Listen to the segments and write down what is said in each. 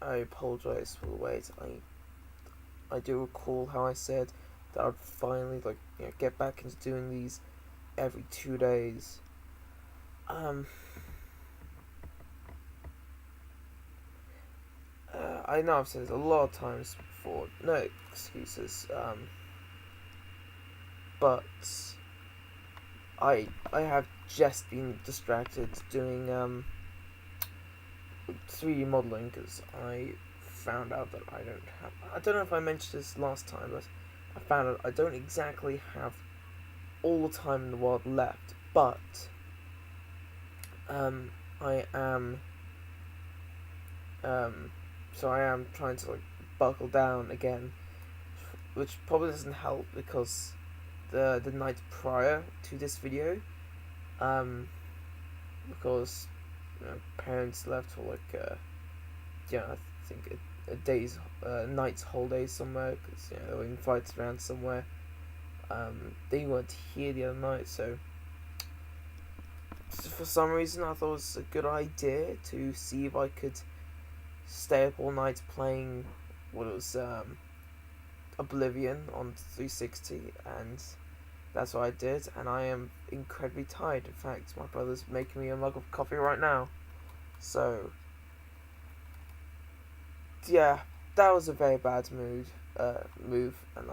I apologize for the wait. I do recall how I said that I'd finally get back into doing these every 2 days. Um, I know I've said this a lot of times before. No excuses. But I have just been distracted doing 3D modeling because I found out that I don't know if I mentioned this last time, but I found out I don't exactly have all the time in the world left, but I am so I am trying to buckle down again, which probably doesn't help because the night prior to this video, because parents left for I think a day's night's holiday somewhere because they were invited around somewhere. They weren't here the other night, so for some reason I thought it was a good idea to see if I could stay up all night playing what was Oblivion on 360, and that's what I did, and I am incredibly tired. In fact, my brother's making me a mug of coffee right now. So, yeah, that was a very bad move, and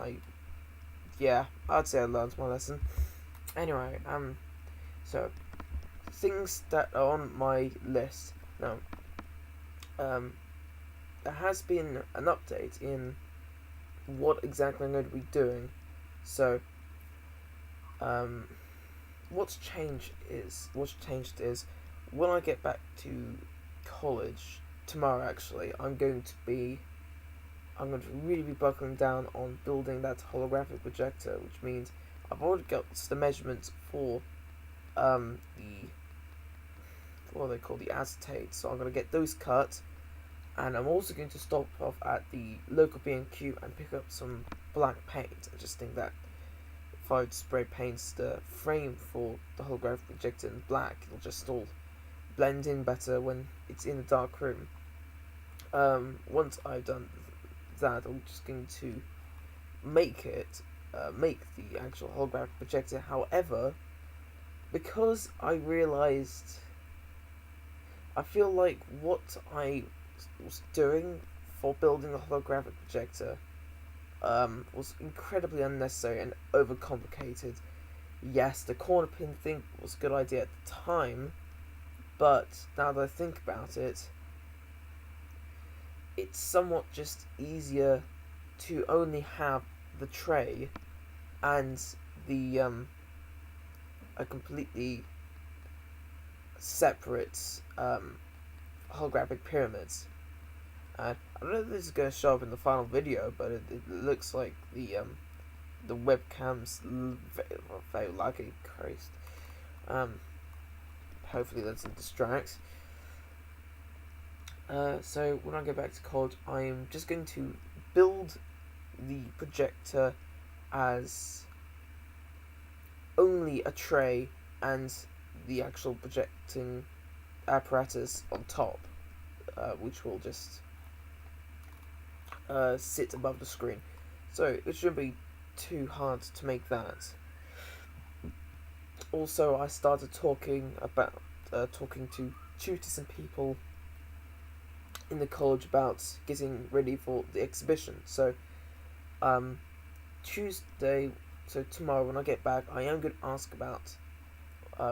I'd say I learned my lesson. Anyway, so, things that are on my list. Now, there has been an update in what exactly I'm going to be doing. So, what's changed is when I get back to college tomorrow. Actually, I'm going to really be buckling down on building that holographic projector, which means I've already got the measurements for the what are they called, the acetate. So I'm going to get those cut, and I'm also going to stop off at the local B&Q and pick up some black paint. I just think that if I spray paints the frame for the holographic projector in black, it'll just all blend in better when it's in a dark room. Once I've done that, I'm just going to make the actual holographic projector. However, because I realized, I feel like what I was doing for building a holographic projector was incredibly unnecessary and overcomplicated. Yes, the corner pin thing was a good idea at the time, but now that I think about it, it's somewhat just easier to only have the tray and the a completely separate holographic pyramids. I don't know if this is going to show up in the final video, but it looks like the webcam's very laggy. Christ. Hopefully that doesn't distract. So when I go back to college, I am just going to build the projector as only a tray and the actual projecting apparatus on top, which will just sit above the screen. So it shouldn't be too hard to make that. Also, I started talking to tutors and people in the college about getting ready for the exhibition. So, Tuesday, so tomorrow when I get back, I am going to ask about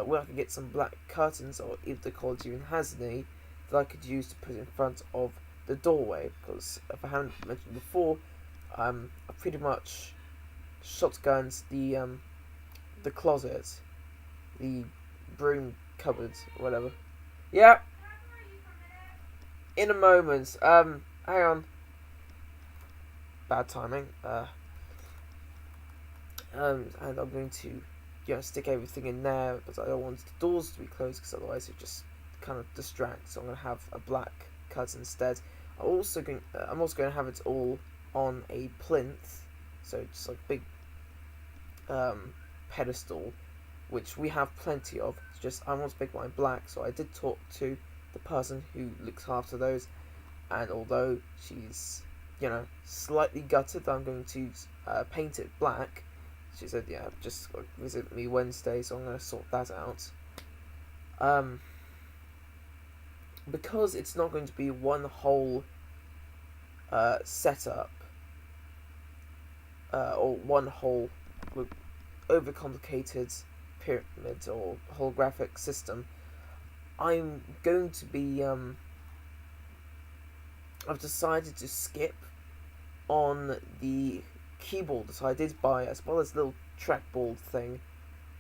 where I could get some black curtains, or if the college even has any, that I could use to put in front of the doorway. Because if I haven't mentioned before, I pretty much shotguns the closet, the broom cupboard, or whatever. Yeah. In a moment. Hang on. Bad timing. And I'm going to, stick everything in there, but I don't want the doors to be closed because otherwise it just kind of distracts. So I'm going to have a black curtain instead. I'm also going to have it all on a plinth, so just like big pedestal, which we have plenty of. It's just I want to make mine black, so I did talk to the person who looks after those. And although she's, slightly gutted that I'm going to paint it black, she said, yeah, just visit me Wednesday, so I'm going to sort that out. Because it's not going to be one whole setup, or one whole overcomplicated pyramid or holographic system, I'm going to be, I've decided to skip on the keyboard that I did buy, as well as the little trackball thing,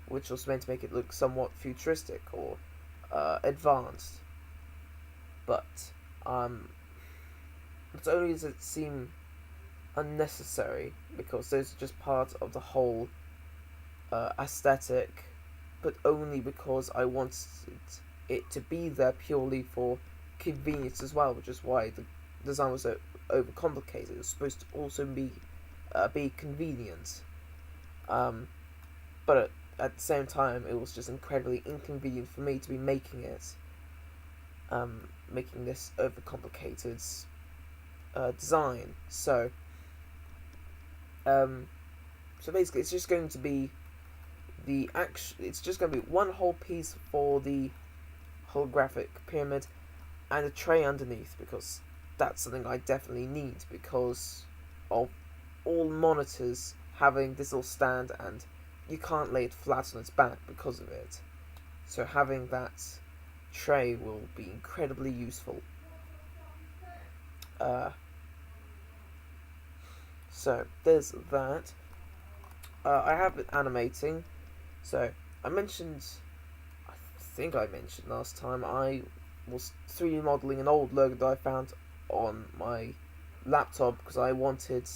which was meant to make it look somewhat futuristic or advanced. But not only does it seem unnecessary, because those are just part of the whole aesthetic, but only because I wanted it to be there purely for convenience as well, which is why the design was so overcomplicated. It was supposed to also be convenient, but at the same time, it was just incredibly inconvenient for me to be making it, making this overcomplicated design. So basically, it's just going to be it's just going to be one whole piece for the holographic pyramid and a tray underneath, because that's something I definitely need because of all monitors having this little stand, and you can't lay it flat on its back because of it. So having that tray will be incredibly useful. So there's that. I have been animating. So I think I mentioned last time, I was 3D modeling an old logo that I found on my laptop because I wanted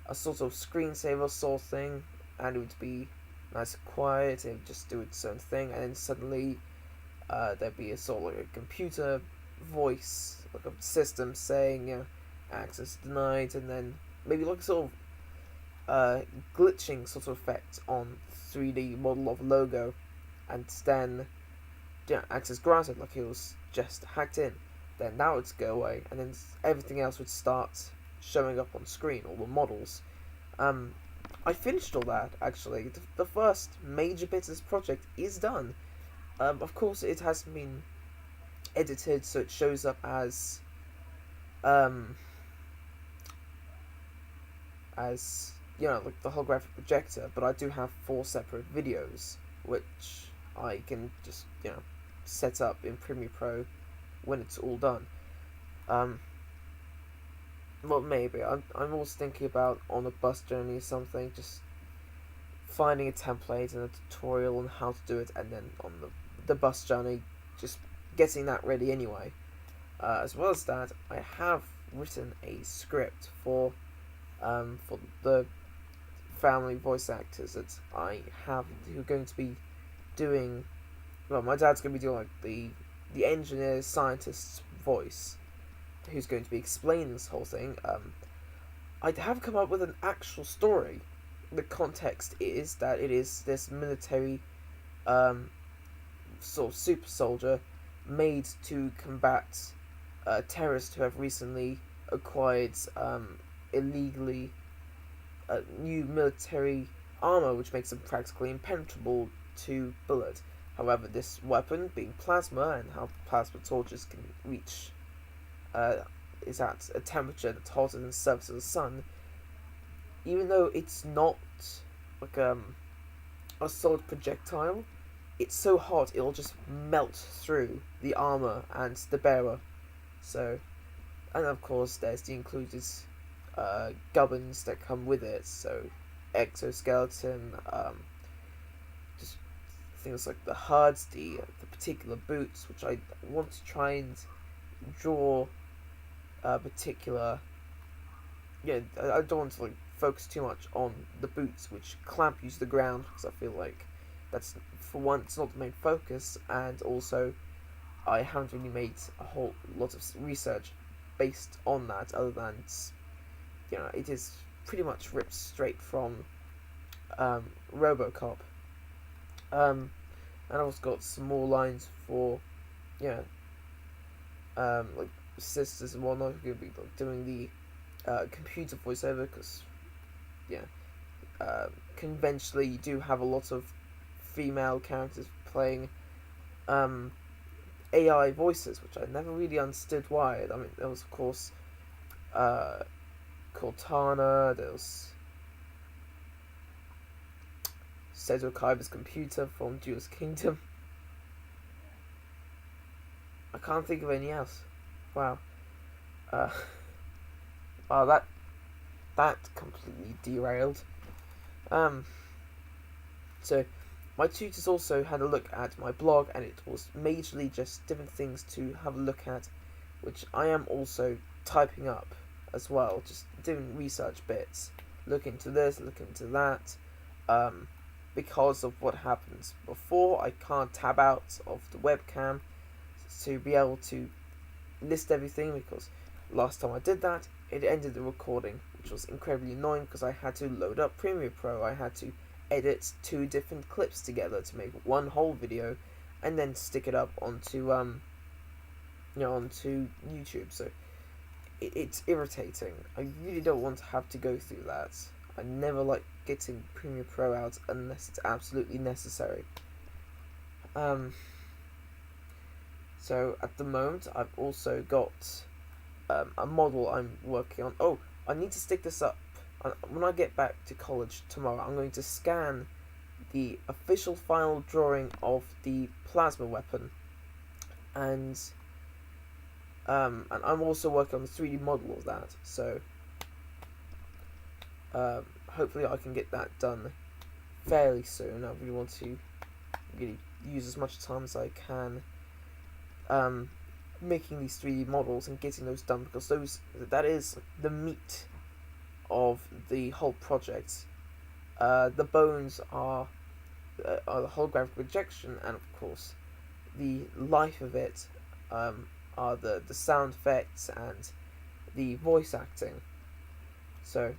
a sort of screensaver sort of thing, and it would be nice and quiet, it would just do its own thing, and then suddenly there'd be a sort of like a computer voice, like a system saying, access denied, and then maybe like a sort of glitching sort of effect on 3D model of a logo, and then access granted, like it was just hacked in. Then that would go away, and then everything else would start showing up on screen, all the models. I finished all that, actually. The first major bit of this project is done. Of course, it hasn't been edited, so it shows up as like the holographic projector, but I do have 4 separate videos, which I can just, set up in Premiere Pro when it's all done. Well, maybe. I'm also thinking about on a bus journey or something, just finding a template and a tutorial on how to do it, and then on the bus journey, just getting that ready anyway. As well as that, I have written a script for the family voice actors that I have, who are going to be doing. Well, my dad's going to be doing like the engineer scientist's voice, who's going to be explaining this whole thing. I have come up with an actual story. The context is that it is this military sort of super soldier made to combat terrorists who have recently acquired illegally new military armor, which makes them practically impenetrable to bullet. However, this weapon, being plasma, and how plasma torches can reach, is at a temperature that's hotter than the surface of the sun. Even though it's not like a solid projectile, it's so hot it'll just melt through the armor and the bearer. So, and of course, there's the included gubbins that come with it. So, exoskeleton, just things like the HUDs, the particular boots, which I want to try and draw particular. I don't want to like focus too much on the boots, which clamp you to the ground, because I feel like that's, for one, it's not the main focus, and also I haven't really made a whole lot of research based on that, other than it is pretty much ripped straight from RoboCop. And I've also got some more lines for like sisters and whatnot who could be like doing the computer voiceover, because yeah, conventionally you do have a lot of female characters playing AI voices, which I never really understood why. I mean, there was of course uh, Cortana, there was Seto Kaiba's computer from Duel's Kingdom. I can't think of any else. Wow. Uh, oh, that completely derailed. Um, so my tutors also had a look at my blog, and it was majorly just different things to have a look at, which I am also typing up as well, just doing research bits, look into this, look into that, because of what happens before. I can't tab out of the webcam to be able to list everything, because last time I did that, it ended the recording, which was incredibly annoying because I had to load up Premiere Pro. I had to edit 2 different clips together to make one whole video, and then stick it up onto onto YouTube. So it's irritating. I really don't want to have to go through that. I never like getting Premiere Pro out unless it's absolutely necessary. So at the moment, I've also got a model I'm working on. Oh, I need to stick this up. When I get back to college tomorrow, I'm going to scan the official final drawing of the plasma weapon, and I'm also working on the 3D model of that. So hopefully I can get that done fairly soon. I really want to really use as much time as I can making these 3D models and getting those done, because that is the meat of the whole project. The bones are the holographic projection, and of course the life of it are the sound effects and the voice acting. So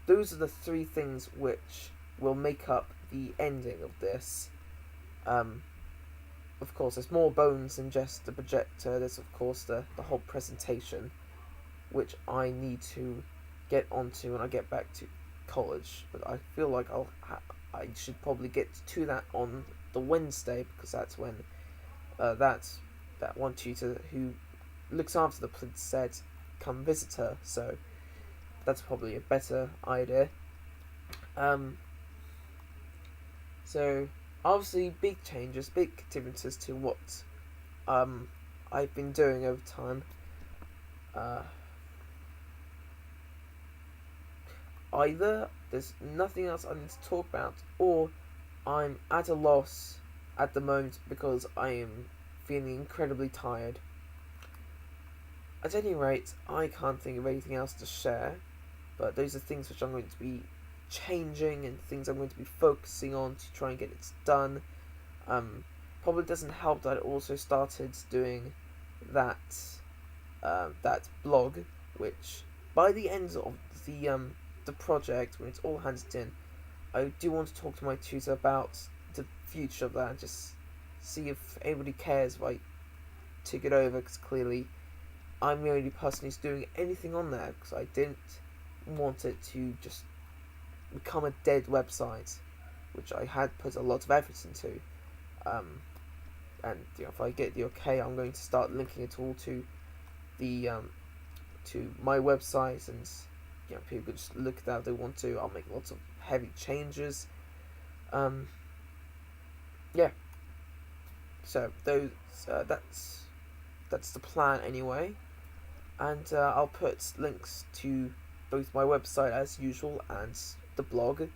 those are the 3 things which will make up the ending of this. Of course, there's more bones than just the projector. There's of course the whole presentation, which I need to get onto when I get back to college. But I feel like I should probably get to that on the Wednesday, because that's when that one tutor who looks after the plinth said come visit her. So that's probably a better idea. So obviously big changes, big differences to what I've been doing over time. Either there's nothing else I need to talk about, or I'm at a loss at the moment because I am feeling incredibly tired. At any rate, I can't think of anything else to share, but those are things which I'm going to be changing and things I'm going to be focusing on to try and get it done. Probably doesn't help that I also started doing that blog, which by the end of the project, when it's all handed in, I do want to talk to my tutor about the future of that, and just see if anybody cares if I take it over, because clearly I'm the only person who's doing anything on there, because I didn't want it to just become a dead website, which I had put a lot of effort into. And if I get the okay, I'm going to start linking it all to the to my website, and people could just look at that if they want to. I'll make lots of heavy changes. Yeah. So those that's the plan anyway, and I'll put links to both my website as usual and the blog,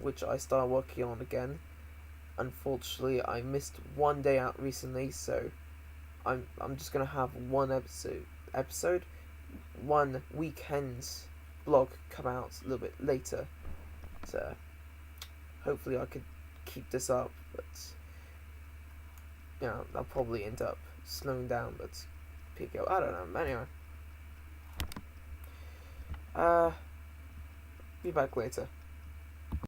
which I started working on again. Unfortunately, I missed one day out recently, so I'm just gonna have one episode, one weekend blog come out a little bit later. So hopefully I could keep this up, but I'll probably end up slowing down, but pick up. I don't know. Anyway, be back later.